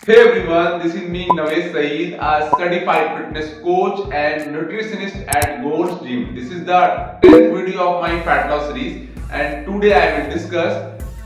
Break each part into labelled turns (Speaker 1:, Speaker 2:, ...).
Speaker 1: Hey everyone, this is me Navesh Saeed, a certified fitness coach and nutritionist at Gold's Gym. This is the 10th video of my fat loss series and today I will discuss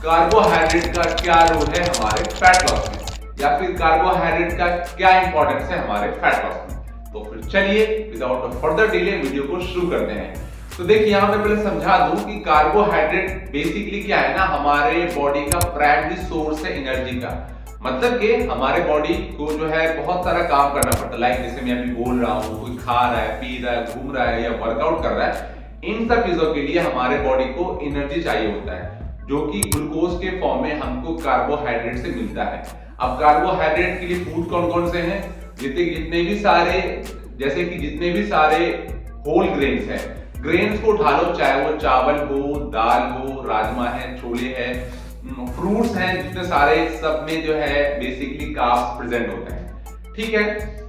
Speaker 1: carbohydrate का क्या role है हमारे fat loss में या फिर carbohydrate का क्या importance है हमारे फैट लॉस में। तो फिर चलिए विदाउट फर्दर डिले वीडियो को शुरू करते हैं। तो देखिए यहाँ मैं पहले समझा दूं कि कार्बोहाइड्रेट बेसिकली क्या है ना, हमारे बॉडी का प्राइमरी सोर्स है एनर्जी का। मतलब कि हमारे बॉडी को जो है बहुत सारा काम करना पड़ता है, लाइक जैसे मैं अभी बोल रहा हूँ, कोई खा रहा है, पी रहा है, घूम रहा है या वर्कआउट कर रहा है, इन सब चीजों के लिए हमारे बॉडी को एनर्जी चाहिए होता है जो कि ग्लूकोज के फॉर्म में हमको कार्बोहाइड्रेट से मिलता है। अब कार्बोहाइड्रेट के लिए फूड कौन कौन से हैं, जितने भी सारे जैसे कि जितने भी सारे होल ग्रेन्स हैं, ग्रेन्स को उठा लो, चाहे वो चावल हो, दाल हो, राजमा है, छोले है, फ्रूट्स हैं, जितने सारे सब में जो है बेसिकली कार्ब्स प्रेजेंट होते हैं। ठीक है,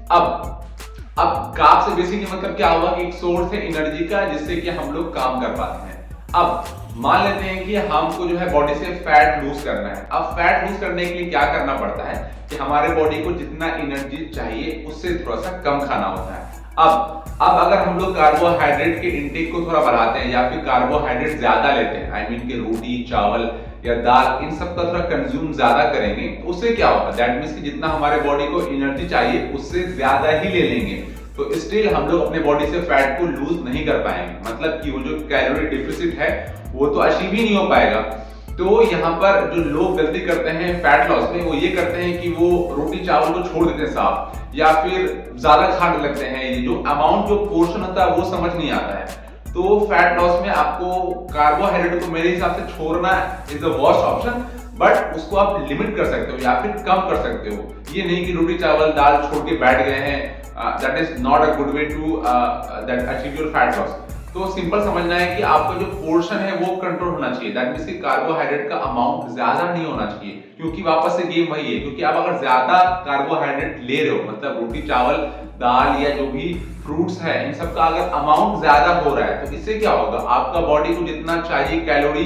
Speaker 1: अब कार्ब से बेसिकली मतलब क्या हुआ कि एक सोर्स है एनर्जी का जिससे कि हम लोग काम कर पाते हैं। अब मान लेते हैं कि हमको जो है बॉडी से फैट लूज करना है। अब फैट लूज करने के लिए क्या करना पड़ता है कि हमारे बॉडी को जितना एनर्जी चाहिए उससे थोड़ा सा कम खाना होता है। अब अगर हम लोग कार्बोहाइड्रेट के इंटेक को थोड़ा बढ़ाते हैं या फिर कार्बोहाइड्रेट ज्यादा लेते हैं, आई मीन कि रोटी, चावल या दाल, इन सब का थोड़ा कंज्यूम ज्यादा करेंगे तो उससे क्या होगा, दैट मींस कि जितना हमारे बॉडी को एनर्जी चाहिए उससे ज्यादा ही ले लेंगे, तो स्टिल हम लोग अपने बॉडी से फैट को लूज नहीं कर पाएंगे। मतलब कि वो जो कैलोरी डिफिसिट है वो तो अचीव ही नहीं हो पाएगा। तो यहाँ पर जो लोग गलती करते हैं फैट लॉस में, वो ये करते हैं कि वो रोटी चावल को छोड़ देते हैं साफ, या फिर ज्यादा खाने लगते हैं। ये जो अमाउंट, जो पोर्शन होता है वो समझ नहीं आता है। तो फैट लॉस में आपको कार्बोहाइड्रेट को मेरे हिसाब से छोड़ना is the worst option, but उसको आप लिमिट कर सकते हो या फिर कम कर सकते हो। ये नहीं कि रोटी चावल दाल छोड़ के बैठ गए हैं, that is not a good way to that achieve your fat loss. तो सिंपल समझना है कि आपका जो पोर्शन है वो कंट्रोल होना चाहिए, दैट मींस कि कार्बोहाइड्रेट का अमाउंट ज्यादा नहीं होना चाहिए, क्योंकि वापस से गेम वही है। क्योंकि आप अगर ज्यादा कार्बोहाइड्रेट ले रहे हो, मतलब रोटी चावल दाल या जो भी फ्रूट्स है, इन सब का अगर अमाउंट ज्यादा हो रहा है तो इससे क्या होगा, आपका बॉडी को जितना चाहिए calorie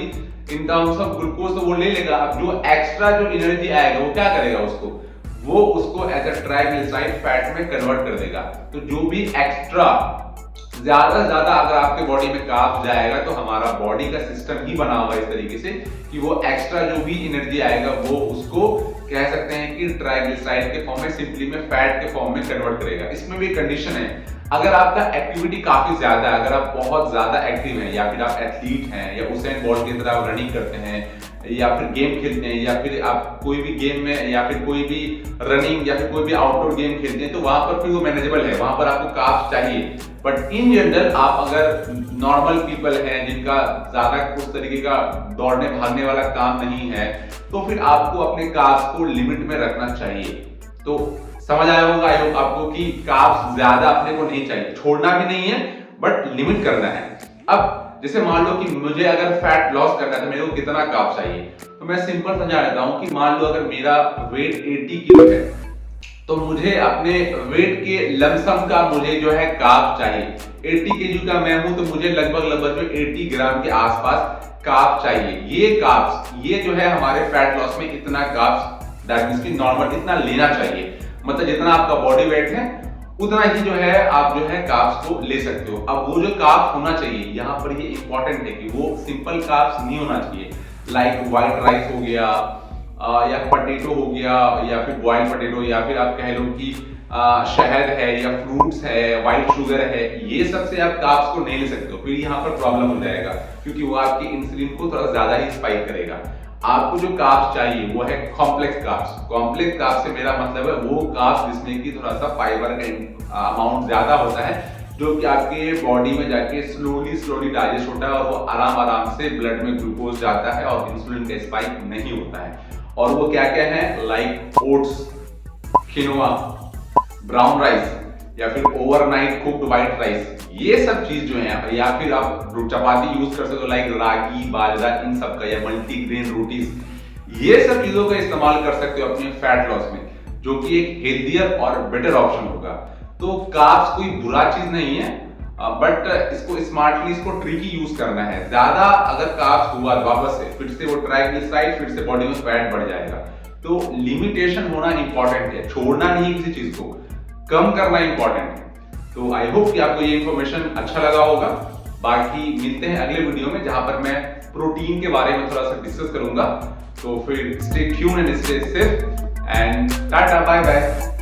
Speaker 1: in terms of glucose तो वो ले लेगा। अब जो एक्स्ट्रा जो एनर्जी आएगा वो क्या करेगा, उसको एज अ ट्राइग्लिसराइड फैट में कन्वर्ट कर देगा। तो जो भी एक्स्ट्रा ज्यादा से ज्यादा अगर आपके बॉडी में कार्ब जाएगा तो हमारा बॉडी का सिस्टम ही बना हुआ है इस तरीके से कि वो एक्स्ट्रा जो भी एनर्जी आएगा वो उसको कह सकते हैं कि ट्राइग्लिसराइड के फॉर्म में, सिंपली में फैट के फॉर्म में कन्वर्ट करेगा। इसमें भी कंडीशन है, अगर आपका एक्टिविटी काफी ज्यादा है, अगर आप बहुत ज्यादा एक्टिव हैं या फिर आप एथलीट हैं या उसेन बोल्ट की तरह आप रनिंग करते हैं या फिर गेम खेलते हैं या फिर आप कोई भी गेम में या फिर कोई भी रनिंग या फिर कोई भी आउटडोर गेम खेलते हैं, तो वहां पर फिर वो मैनेजेबल है, वहां पर आपको कार्ब्स चाहिए। बट इन जनरल आप अगर नॉर्मल पीपल हैं जिनका ज्यादा उस तरीके का दौड़ने भागने वाला काम नहीं है, तो फिर आपको अपने कार्ब्स को लिमिट में रखना चाहिए। तो समझ आया होगा आई होप आपको कि कार्ब्स ज्यादा अपने को नहीं चाहिए, छोड़ना भी नहीं है बट लिमिट करना है। अब जैसे मान लो कि मुझे अगर फैट लॉस करना है तो मेरे को कितना कार्ब चाहिए, तो मैं सिंपल समझा देता हूं कि मान लो अगर मेरा वेट 80 किलो है तो मुझे अपने वेट के लमसम का मुझे जो है कार्ब चाहिए। 80 केजी का मैं हूं तो मुझे लगभग जो 80 ग्राम के आसपास कार्ब चाहिए। ये कार्ब्स, ये जो है हमारे फैट लॉस में इतना कार्ब्स, दैट मींस कि नॉर्मल इतना लेना चाहिए। मतलब जितना आपका बॉडी वेट है उतना ही जो है आप जो है कार्ब्स को ले सकते हो। अब वो जो कार्ब्स होना चाहिए, यहाँ पर ये इंपॉर्टेंट है कि वो सिंपल कार्ब्स नहीं होना चाहिए, लाइक व्हाइट राइस हो गया या पोटैटो हो गया या फिर बॉइल्ड पोटैटो, या फिर आप कह लो कि शहद है या फ्रूट्स है, व्हाइट शुगर है, ये सब से आप कार्ब्स को नहीं ले सकते हो। फिर यहाँ पर प्रॉब्लम हो जाएगा क्योंकि वो आपकी इंसुलिन को थोड़ा ज्यादा ही स्पाइक करेगा। आपको जो कार्ब्स चाहिए वो है कॉम्प्लेक्स कार्ब्स। कॉम्प्लेक्स कार्ब्स से मेरा मतलब है वो कार्ब्स जिसमें कि थोड़ा सा फाइबर का अमाउंट ज्यादा होता है, जो कि आपके बॉडी में जाके स्लोली डाइजेस्ट होता है और वो आराम से ब्लड में ग्लूकोज जाता है और इंसुलिन का स्पाइक नहीं होता है। और वो क्या क्या है, like oats, quinoa, brown rice या फिर ओवरनाइट कुक्ड व्हाइट राइस, ये सब चीज जो है, या फिर आप चपाती यूज कर सकते हो लाइक रागी, बाजरा, इन सब का, या मल्टीग्रेन रोटीज, ये सब चीजों का इस्तेमाल कर सकते हो अपने फैट लॉस में, जो कि एक हेल्दियर और बेटर ऑप्शन होगा। तो कार्ब्स कोई बुरा चीज नहीं है, बट इसको स्मार्टली, इसको ट्रिकी यूज करना है। ज्यादा अगर कार्ब्स हुआ वापस से फिर से वो ट्राइग्लिसराइड, फिर से बॉडी में फैट बढ़ जाएगा। तो लिमिटेशन होना इंपॉर्टेंट है, छोड़ना नहीं किसी चीज को, कम करना इंपॉर्टेंट है। तो आई होप कि आपको ये इंफॉर्मेशन अच्छा लगा होगा। बाकी मिलते हैं अगले वीडियो में जहां पर मैं प्रोटीन के बारे में थोड़ा सा डिस्कस करूंगा। तो फिर stay tuned and stay safe and tata bye bye.